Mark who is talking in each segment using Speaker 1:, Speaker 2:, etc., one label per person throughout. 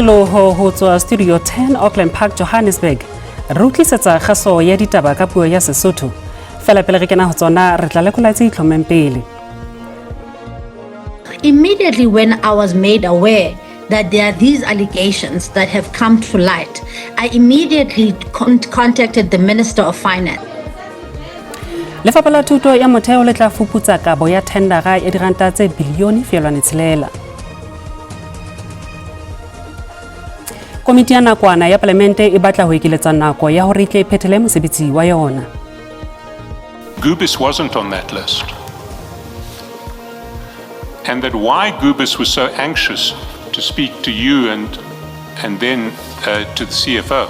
Speaker 1: Mogilo ho tswa Studio 10 Auckland Park, Johannesburg. Re utlwisetsa kgaso ya ditaba ka puo ya Sesotho. Fela pele re kena ho tsona re tla lekola tse itlhomeng pele.
Speaker 2: Immediately when I was made aware that there are these allegations that have come to light, I immediately contacted the Minister of Finance.
Speaker 1: Lefapha la Thuto ya Motheo le tla fuputsa kabo ya tendera ya diranta tse bilione fielwane tshelela. Komiti ya nakwana ya Palamente e batla ho ekeletsa nako ya hore e phethele mosebetsi wa yona.
Speaker 3: Gubis wasn't on that list. And that why Gubis was so anxious to speak to you and then to the CFO.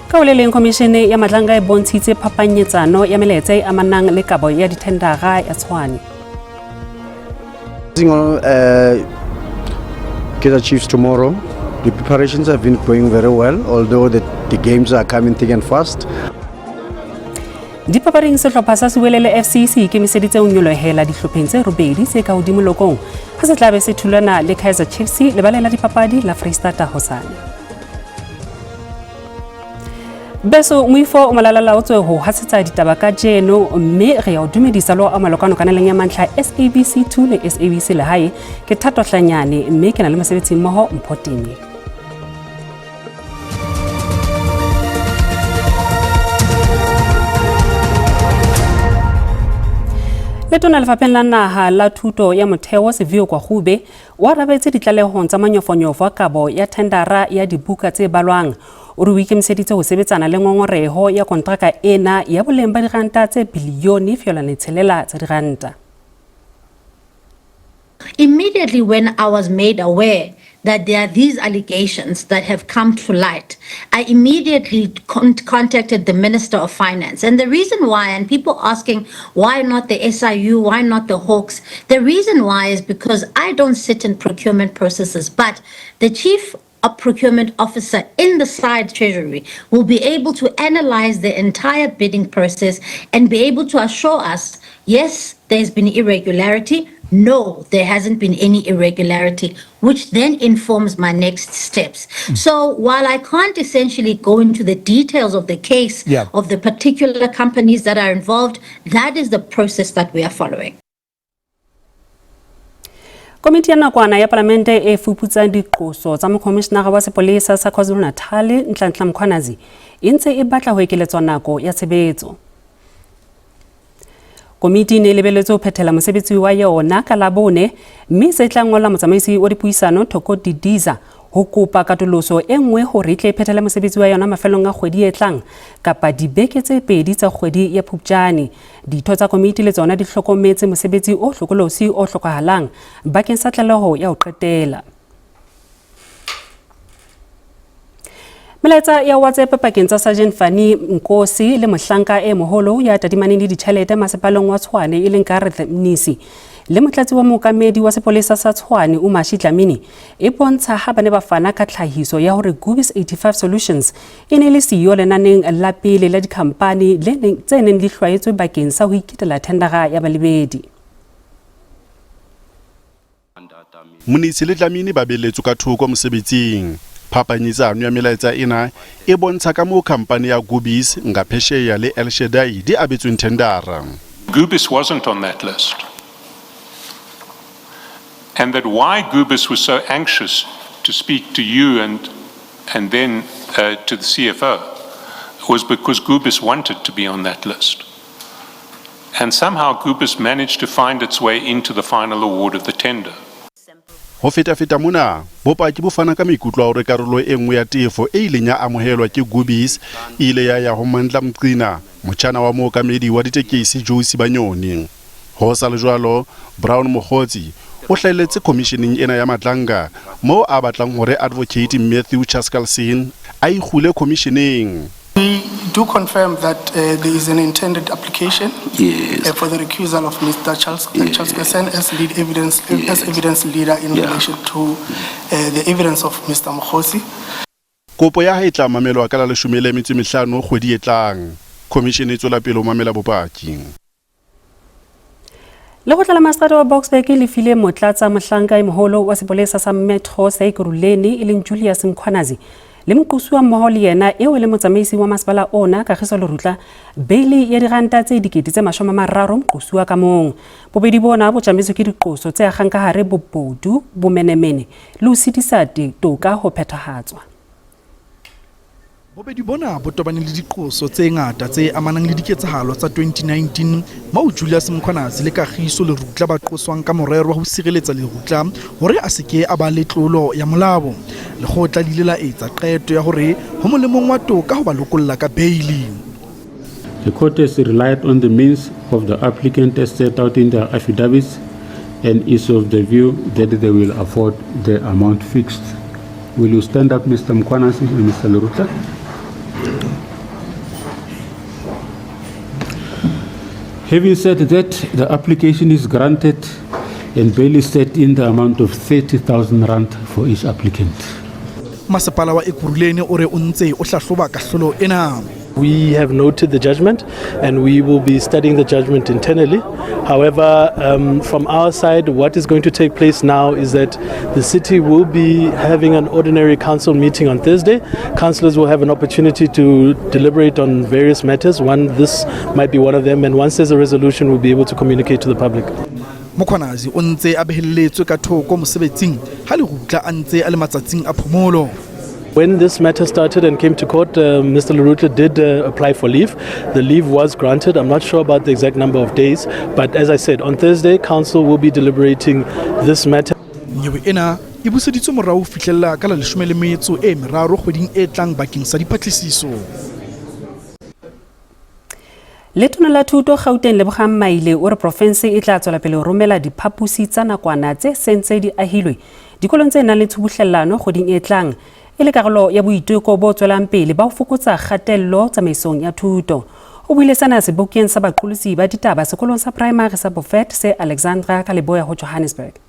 Speaker 1: Kaoleleng komishene ya matlanga e bontshitse phapanyetsano ya meletse a manang le kabo ya dithendara ya Tshwane.
Speaker 4: Get the Chiefs tomorrow. The preparations have been going very well, although the games are coming thick and fast.
Speaker 1: Dipaparing sehlopha sa Siwelele FC se ikemiseditse ho nyolohela dihlopheng tse robedi tse ka hodimo lokong ha se tla be se thulana le Kaizer Chiefs le balela dipapadi la Freestata hosane. Beso moifo o malala o tswe ho hatsetsa ditaba ka jeno mme re ya o dumedisa lo a malokano kaneleng ya mantlha SABC 2 le SABC le hae ke Thato Hlanyane mme ke na le mosebetsi mmoho Mphoteng. Letona lefapheng la naha la thuto ya motheo Sevio kwa Gube wa rabetse ditlalehong tsa manyofonyofo kabo ya tendera ya dibuka tse balwang o re ikemiseditse ho sebetsana le ngongoreho ya kontraka ena ya boleng ba diranta tse bilione fiolane tshelela tsa diranta.
Speaker 2: Immediately when I was made aware that there are these allegations that have come to light, I immediately contacted the Minister of Finance. And the reason why, and people asking why not the SIU, why not the Hawks, the reason why is because I don't sit in procurement processes, but the Chief Procurement Officer in the side treasury will be able to analyze the entire bidding process and be able to assure us, yes, there's been irregularity. No, there hasn't been any irregularity, which then informs my next steps. So while I can't essentially go into the details of the case of the particular companies that are involved, that is the process that we are following.
Speaker 1: Komiti ya nakwana ya Palamente e fuputsa diqoso tsa mokomishenara wa sepolesa sa KwaZulu-Natal Nhlanhla Mkhwanazi e ntse e batla ho ekeletswa nako ya tshebetso. Komiti ne lebeletse ho phethela mosebetsi wa yona ka Labone mme se tla ngola motsamaisi wa dipuisano Thoko Didiza ho kopa katoloso e nngwe hore tle phethela mosebetsi wa yona mafelong a kgwedi e tlang kapa dibeke tse pedi tsa kgwedi ya Phupjane. Ditho tsa komiti le tsona di hlokometse mosebetsi o hlokolosi o hlokahalang bakeng sa tlaleho ya ho qetela. Melaetsa ya WhatsApp pakeng tsa Sergeant Fani Nkosi le mohlanka e moholo ya tadimaneng le ditjhelete masepalong wa Tshwane e leng Gareth Mnisi le motlatsi wa mookamedi wa sepolesa sa Tshwane Umashi Dlamini e bontsha ha bane ba fana ka tlhahiso ya hore Gubis 85 Solutions e ne le siyo lenaneng la pele la dikhampani tse neng di hlwaetswe bakeng sa ho iketela tendera ya balebedi.
Speaker 5: Mnisi le Dlamini ba beletswe ka thoko mosebetsing. Phapanyetsano ya melaetsa ena e bontsha ka moo khampani ya Gubis ngaphesheya le El Shaddai di abetsweng tendera.
Speaker 3: Gubis wasn't on that list. And that why Gubis was so anxious to speak to you and then to the CFO was because Gubis wanted to be on that list. And somehow Gubis managed to find its way into the final award of the tender.
Speaker 5: Ho feta mona bopaki bo fana ka maikutlo a hore karolo e nngwe ya tefo e ileng ya amohelwa ke Gubis ile ya ho Mandla Mqina motjhana wa mookamedi wa ditekesi Josi Banyoni. Ho sa le jwalo Brown Mogotsi o hlaeletse commissioning ena ya matlanga mo a batlang hore advocate Matthew Chaskalson a ikgule commissioning.
Speaker 6: We do confirm that there is an intended application for the recusal of Mr. Charles Kesson as lead evidence evidence leader in relation to the evidence of Mr. Mkhosi.
Speaker 5: Kopo ya hae tla mamelwa ka la 15 kgwedi e tlang. Commission e tswela pele ho mamela bopaki.
Speaker 1: Le go tlala masepala wa Boksburg le file motlatsa mohlanka e moholo wa sepolesa sa Metro sa Ekurhuleni e leng Julius Mkhwanazi le moqosuwa mmoho le yena eo le motsamaisi wa masepala ona Kagiso Lerutla beili ya diranta tse dikete tse 30 moqosuwa ka mong. Bobedi bona bo tjametswe ke diqoso tse akgang ka hare bobodu bomenemene le ho sitisa toka ho phethahatswa.
Speaker 7: Bobedi bona bo tobane le diqoso tse ngata tse amanang le diketsahalo tsa 2019 moo Julius Mkhwanazi le Kagiso Lerutla ba qoswang ka morero wa ho sireletsa Lerutla hore a seke a ba le tlolo ya molao. Lekgotla le ile la etsa qeto ya hore ho molemong wa toka ho ba lokolla ka beili.
Speaker 8: The court has relied on the means of the applicant as set out in their affidavits and is of the view that they will afford the amount fixed. Will you stand up, Mr. Mkhwanazi and Mr. Lerutla? Having said that, the application is granted and bail is set in the amount of 30,000 rand for each applicant.
Speaker 7: Masepala wa Ekurhuleni o re o ntse o hlahloba kahlolo ena.
Speaker 9: We have noted the judgment and we will be studying the judgment internally. However, from our side, what is going to take place now is that the city will be having an ordinary council meeting on Thursday. Councillors will have an opportunity to deliberate on various matters. This might be one of them, and once there's a resolution, we'll be able to communicate to the public.
Speaker 7: Mkhwanazi o ntse a behelletswe ka thoko mosebetsing ha Lerutla a ntse a le matsatsing a phomolo.
Speaker 9: When this matter started and came to court, Mr. Lerutla did apply for leave. The leave was granted. I'm not sure about the exact number of days, but as I said, on Thursday, council will be deliberating this matter.
Speaker 7: Nyewe ena e buseditswe morao ho fihlella ka la 13 kgweding e tlang bakeng sa dipatlisiso.
Speaker 1: Letona la thuto Gauteng Lebogang Maile o re province e tla tswela pele ho romela diphapusi tsa nakwana tse sentse di ahilwe dikolong tse nang le tshubuhlellano kgweding e tlang e le karolo ya boiteko bo tswelang pele ba ho fokotsa kgatello tsamaisong ya thuto. O buile sana sebokeng sa baqolosi ba ditaba sekolong sa primary sa Bofet se Alexandra ka Leboya ho Johannesburg.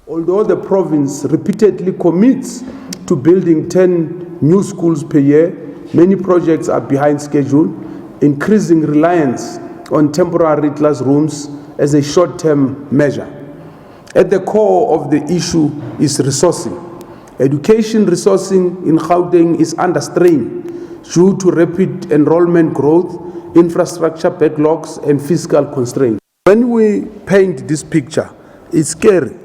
Speaker 10: Although the province repeatedly commits to building 10 new schools per year, many projects are behind schedule, increasing reliance on temporary classrooms as a short-term measure. At the core of the issue is resourcing. Education resourcing in Gauteng is under strain due to rapid enrollment growth, infrastructure backlogs, and fiscal constraints. When we paint this picture, it's scary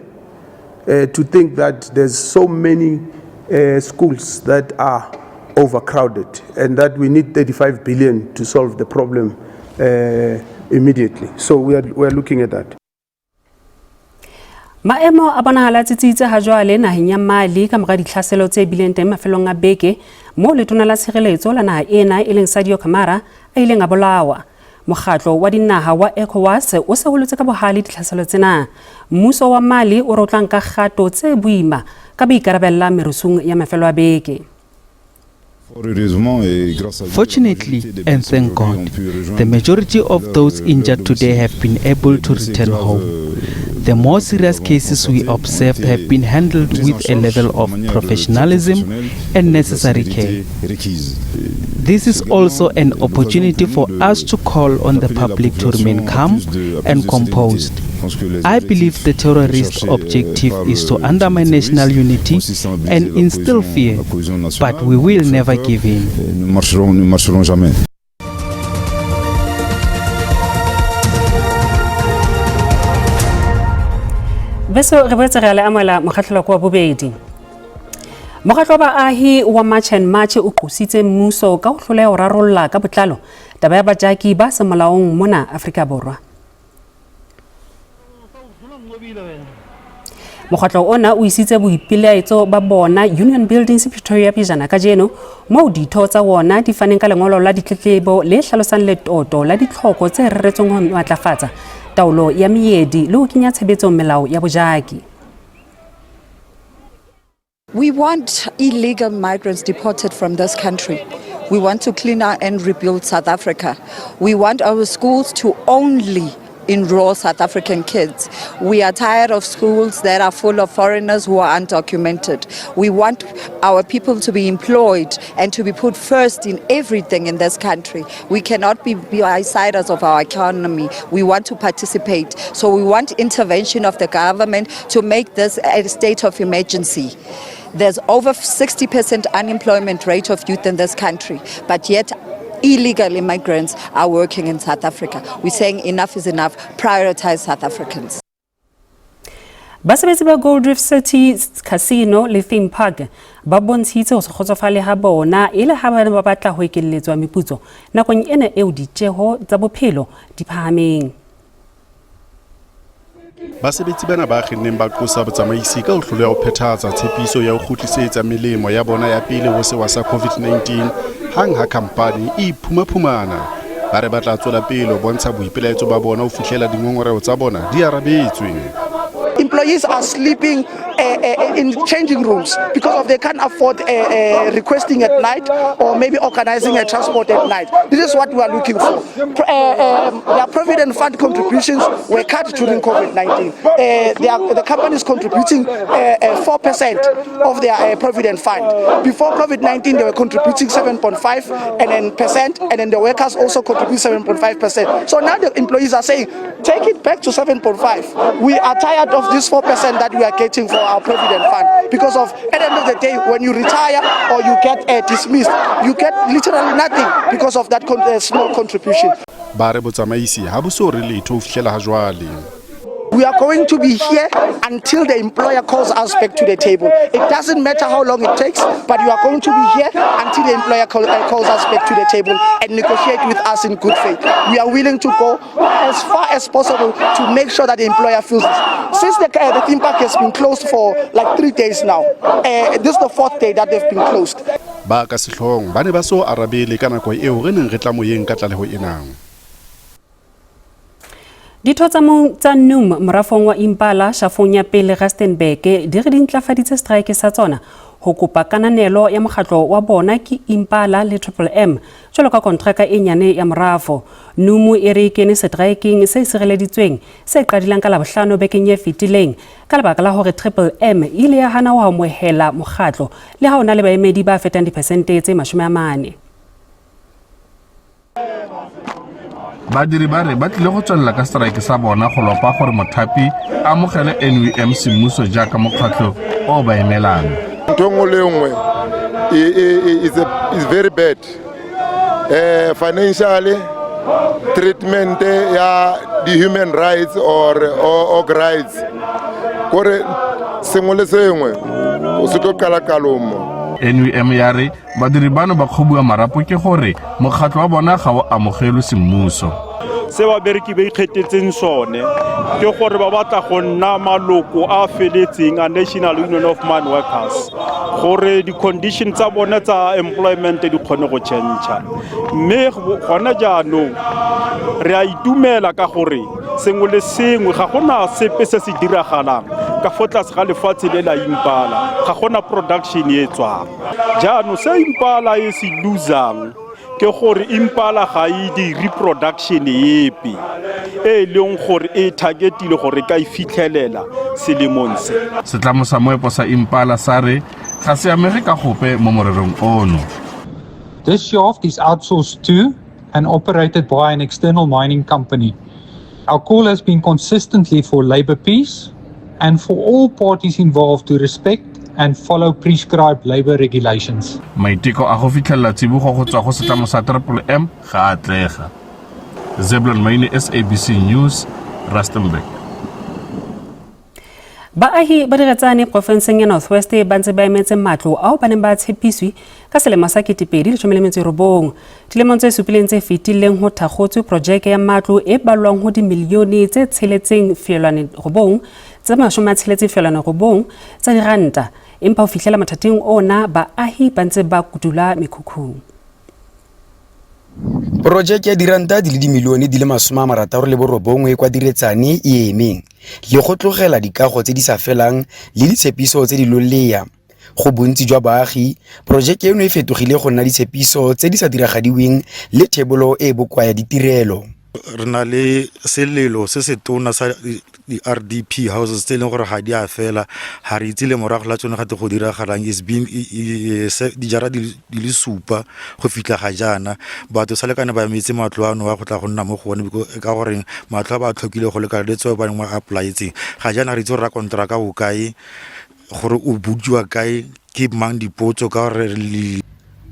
Speaker 10: to think that there's so many schools that are overcrowded and that we need 35 billion to solve the problem immediately. So we are looking at that.
Speaker 1: Maemo a bonahala tsitsitse ha jwale naheng ya Mali ka mora ditlhaselo tse bileng teng mafelong a beke moo letona la tshireletso la naha ena e leng Sadio Camara a ileng a bolawa. Mokgatlo wa dinaha wa ECOWAS o se holotse ka bohale ditlhaselo tsena. Mmuso wa Mali o rotlang ka kgato tse boima ka boikarabella merusung ya mafelo a beke.
Speaker 11: Fortunately, and thank God, the majority of those injured today have been able to return home. The more serious cases we observed have been handled with a level of professionalism and necessary care. This is also an opportunity for us to call on the public to remain calm and composed. I believe the terrorist objective is to undermine national unity and instill fear, but we will never give in.
Speaker 1: Beso re boetse re a le amohela mokgahlelo wa bobedi. Mokgatlo wa baahi wa March and March o qositse mmuso ka ho hloleha ho rarolla ka botlalo taba ya bajaki ba se molaong mona Afrika Borwa. Mokgatlo ona o isitse boipilaetso ba bona Union Buildings Pretoria Pejana ka jeno moo ditho tsa wona di faneng ka lengolo la ditletlebo le hlalosang letoto la ditlhoko tse reretsweng ho matlafatsa taolo ya meedi le ho kenya tshebetsong melao ya bojaki.
Speaker 12: We want illegal migrants deported from this country. We want to clean up and rebuild South Africa. We want our schools to only in rural South African kids. We are tired of schools that are full of foreigners who are undocumented. We want our people to be employed and to be put first in everything in this country. We cannot be outsiders of our economy. We want to participate. So we want intervention of the government to make this a state of emergency. There's over 60% unemployment rate of youth in this country, but yet illegal immigrants are working in South Africa. We're saying enough is enough. Prioritize South Africans.
Speaker 1: Basebetsi ba Gold Reef City Casino le theme park ba bontshitse ho se kgotsofale ha bona ile ha bana ba batla ho ekelletswa meputso nakong ena eo ditjeho tsa bophelo di phahameng.
Speaker 5: Basebetsi bana ba kgenneng ba qosa botsamaisi ka ho hloleha ho phethahatsa tshepiso ya ho kgutlisetsa melemo ya bona ya pele ho sewa sa COVID-19 hang ha company e phumaphumana ba re batla tswela pele ho bontsha boipelaetso ba bona ho fihlela dingongoreo tsa bona di arabetswe.
Speaker 13: Employees are sleeping in changing rooms because they can't afford requesting at night or maybe organizing a transport at night. This is what we are looking for. Their provident fund contributions were cut during COVID-19. The company is contributing 4% of their provident fund. Before COVID-19, they were contributing 7.5% and then the workers also contribute 7.5%. So now the employees are saying, take it back to 7.5%. We are tired of this 4% that we are getting for our provident fund because of at the end of the day when you retire or you get dismissed, you get literally nothing because of that small contribution. We are going to be here until the employer calls us back to the table. It doesn't matter how long it takes, but you are going to be here until the employer calls us back to the table and negotiate with us in good faith. We are willing to go as far as possible to make sure that the employer feels this. Since the theme park has been closed for like 3 days now, this is the 4th day that they've been closed.
Speaker 5: Ba ka sehlong ba ne ba so arabele ka nako eo re neng re tla moyeng ka tlaleho ena.
Speaker 1: Ditho tsa NUM morafong wa Impala shafong ya pele Rustenburg di re dintlafaditse strike sa tsona ho kopa kananelo ya mokgatlo wa bona ke Impala le M jwalo ka kontraka e nyane ya morafo. NUM e re kene striking se sireleditsweng se qadilang ka Labohlano bekeng ye fetileng ka lebaka la hore M ile ya hana ho amohela mokgatlo le ha ona le baemedi ba fetang dipersente tse 40.
Speaker 14: Badiri ba re ba tlile go tswella ka strike sa bona go lopa gore mothapi a mogele NUM semmuso jaaka mokgatlo o ba emelang.
Speaker 15: Ntongo le nngwe is very bad. Financially treatment ya the human rights or rights. Kore sengwe le sengwe o se tlo kala kalomo.
Speaker 14: NUM ya re badiri bano ba khobua marapo ke gore mokgatlo wa bona ga o amogelwe semmuso.
Speaker 16: Se ba bereki ba ikgethetseng sone ke gore ba batla go nna maloko a feletseng a National Union of Mine Workers gore di conditions tsa bona tsa employment di kgone go change. Mme gona jaanong re a itumela ka gore sengwe le sengwe ga gona sepe se se diragalang ka fotlase ga lefatshe le la Impala ga gona production e tswang. Jaanong se Impala e se losang ke gore Impala ga e di reproduction epe e leng gore e targetile gore ka ifitlhelela selemong se.
Speaker 14: Setlamo sa moepo sa Impala sa re ga se amege ka gope mo morerong ono.
Speaker 17: This shaft is outsourced to and operated by an external mining company. Our call has been consistently for labor peace and for all parties involved to respect and follow prescribed labor regulations.
Speaker 14: Maiteko a go fitlhella tsibogo go tswa go setlamo sa M ga atlega. Zebulon Maine, SABC News, Rustenburg.
Speaker 1: Baahi ba diretsane profenseng ya North West ba ntse ba emetse matlo ao ba neng ba tshepiswi ka selemo sa 2019. Dilemong tse supileng tse fetileng ho thakgotswe projeke ya matlo e balwang ho dimilione tse 6.9 tsa diranta empa ho fihlela mathateng ona baahi ba ntse ba kutula mekhukhung.
Speaker 18: Projeke ya diranta di le dimilione di le 69 e kwa diretsane e emeng le go tlogela dikago tse di sa felang le ditshepiso tse di loleya. Go bontsi jwa baagi, projeke eno e fetogile go nna ditshepiso tse di sa diragadiweng le thebolo e bokoa ya ditirelo.
Speaker 19: re na le selelo se se tona sa di-RDP houses tse e leng gore ga di a fela ga re itse le morago la tsone gate go diragalang dijara di le supa go fitlha ga jaana batho sa lekane ba metse matlo ano wa go tla go nna mo go one ka gore matlo a ba tlhokile go lekana le tseo ba neng ba apply-etseng ga jaana re itse gore ra kontraka bokae gore o budiwa kae ke mang dipotso ka gore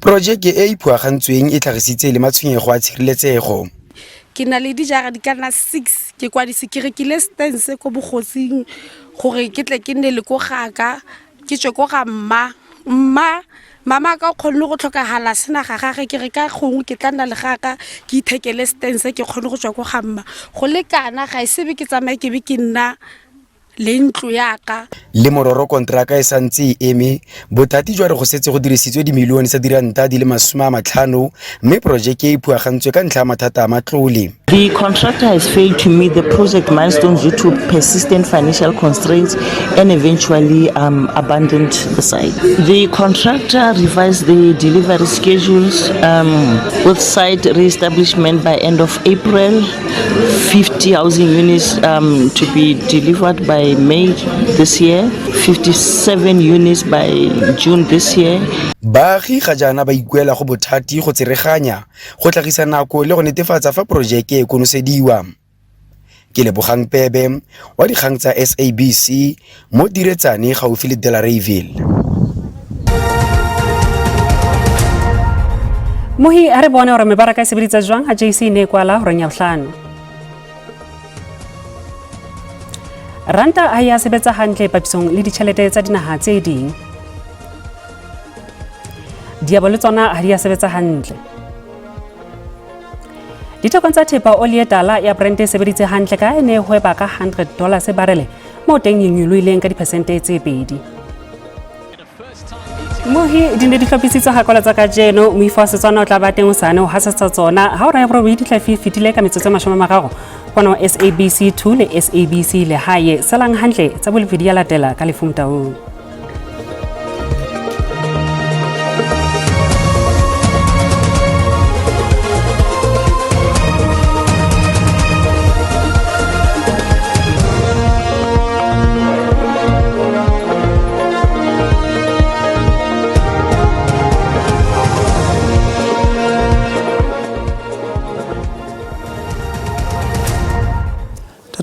Speaker 18: projeke e iphuagantsweng e tlhagisitse le matshwenyego a tshireletsego
Speaker 20: ke na le dijara di kana 6 ke kwa di sekere ke le stance ko bogotsing gore ke tle ke nne le go gaka ke tswe go ga mama ka khonne go tlhokagala sena ga gage ke re ka gongwe ke tla nna le gaka ke ithekele stance ke khonne go tswa go ga mma go le kana ga isebe ke tsamaye ke be ke nna le ntlo yaka
Speaker 18: le mororo kontraka e santse eme bothati jwa re go setse go dirisitswe dimilione tsa diranta di le 50 mme projeke e iphuagantswe ka ntlha ya mathata a matlole.
Speaker 21: The contractor has failed to meet the project milestones due to persistent financial constraints and eventually abandoned the site. The contractor revised the delivery schedules with site re-establishment by end of April, 50 housing units to be delivered by May this year, 57 units by June this year.
Speaker 18: Baagi ga jaana ba ikuela go bothati go tsereganya go tlhagisa nako le go netefatsa fa projeke e konosediwa. Ke Lebogang Pebe wa dikgang tsa SABC mo Diretsane gaufi le Delareyville.
Speaker 1: Mohi a re bona gore mebaraka e sebeditsa jwang ha JC ne kwala horeng ya bohlano. Ranta a ya sebetsa hantle papisong le ditjhelete tsa dinaha tse ding. Diabo le tsona ha di a sebetsa hantle. Dithekong tsa thepa oli e tala ya Brent e sebeditse hantle ka ene hweba ka $100 se barele mo teng nyoloileng ka dipersente tse 2. Mohi di ne di tlhopisitswe hakola tsa kajeno moifo wa Setswana o tla ba teng o sane o hasetsa tsona ha o ra bro di tla fitile ka metsotso 30 kwana SABC 2 le SABC le haye salang hantle tsa bolividi ya latela ka lefumtaung.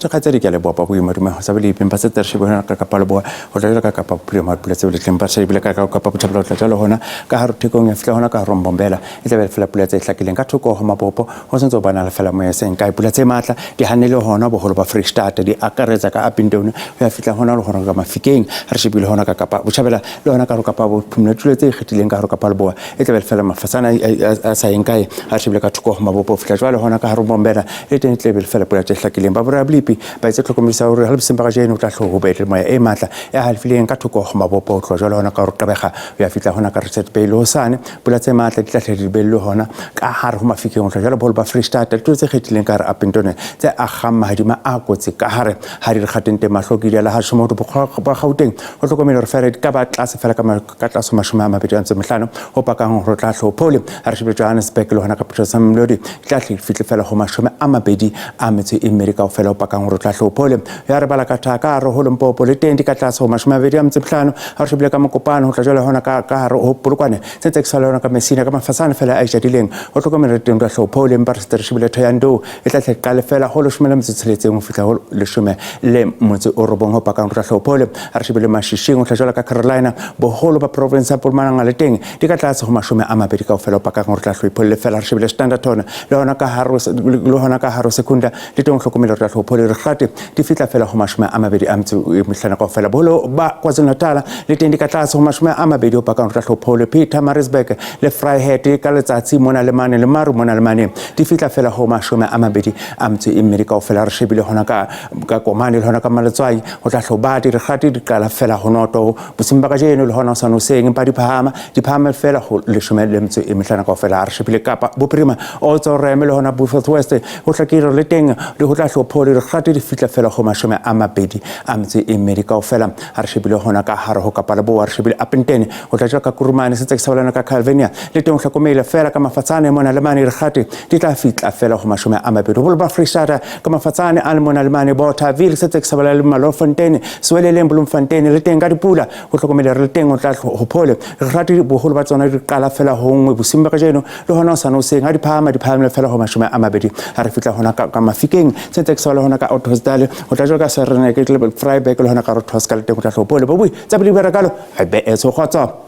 Speaker 22: Ka tsedi ke le bopa bo imadimago sa bele ipempa se terse bona ka kapalo ho tla ka kapa prima pula tse le tlempa se bile ka kapa bothabela tla tla hona ka haro thekong ya fitla hona ka rombombela e tla be fela pula tse hlakileng ka thoko ho mapopo ho sentse bana le fela mo yeseng ka pula tse matla di hanele hona boholo ba Free State di akaretsa ka Upington ya fitla hona le hona ka mafikeng re shebile hona ka kapa bothabela le hona ka ro kapa bo phumle tule tse kgetileng ka ro kapa le boa e tla be fela mafasana a sa enkae ha shebile ka thoko ho mapopo fitla jwale hona ka rombombela e teng tle be fela pula tse hlakileng ba bora blipi ba itse tlhokomisa hore ha lebsemba ga jeno tla hlo ho betle moya e matla ya halfileng ka thoko go mabopo tlo jalo hona ka re tabega ya fitla hona ka reset pele ho sane pula tse matla di tla hle bello hona ka hare ho mafikeng tlo jalo bol ba Free State tlo tse khetileng ka re Upington tse a gamma hadima a kotse ka hare ha di re gatente mahlokile la ha shomo to ba Gauteng ho tlhokomela re fere ka ba tlase fela ka tlase mashome a mabedi a ntse mehlano ho pakang ho tla hlo phole ha re shebe Johannesburg le hona ka Petrus Mlodi tla hle fitle fela ho mashome a mabedi a metse America ho fela ho pakang ho tla hlo phole ya re bala ka thaka re ho Limpopo le teng di ka tlase ho mashome a mabedi a metse mehlano ha re shebile ka mokopano ho tla jwale hona ka hare ho Polokwane se tse sala hona ka Messina ka mafasana fela a jadileng ho tlhokomela teng ka hlo phole empa re se re shebile Thoyando e tla hle qale fela ho le shomela metse tsheletseng ho fitla ho le shome le motse o robong ho pakang ho tla hlo phole ha re shebile Mashishing ho tla jwale ka Carolina boholo ba province ya Mpumalanga le teng di ka tlase ho mashome a mabedi ka ho fela ho pakang ho tla hlo iphole fela re shebile Standerton le hona ka haro Secunda le teng ho tlhokomela tla hlo phole re gate di fitla fela ho mashome a mabedi a metse mehlana ka fela bolo ba KwaZulu-Natal le teng di ka tlase ho mashome a mabedi ho pakang tla hlophole Pietermaritzburg le Vryheid ka letsatsi mona le mane le maru mona le mane di fitla fela ho mashome a mabedi a metse America ho fela re shebile hona ka Komane le hona ka Maletswai ho tla hloba di re gate di qala fela ho noto bosimba ka jeno le hona sa no seng empa di phahama fela ho le shome le metse mehlana ka fela re shebile Kapa Bophirima o tso reme le hona South West ho tlakire le teng le ho tla hlophole re gate rate di fitla fela go mashome a mabedi a metso e mmedi kaofela ha re shebile hona ka hare ho Kapalaboa re shebile Apentene ho tla ka Kurumane setse ke sabalana ka Calvania le teng hlokomele fela ka mafatsane mona le mane re gate di tla fitla fela go mashome a mabedi ho ba Freestata ka mafatsane a le mona le mane Bothaville setse ke sabalana le Malofontein Sweleleng Bloemfontein le teng ka dipula ho hlokomele re le teng o tla ho phole re rate boholo ba tsona di qala fela ho ngwe bosimba ka jeno le hona sa no seng ha di phama fela go mashome a mabedi ha re fitla hona ka Mafikeng setse ke sabalana hona ka Ottosdal ho tla ka Serene ke Vryburg le hona ka Rothoska le teng o tla ho phole bo bui tsa bile berekalo ha be eso khotsa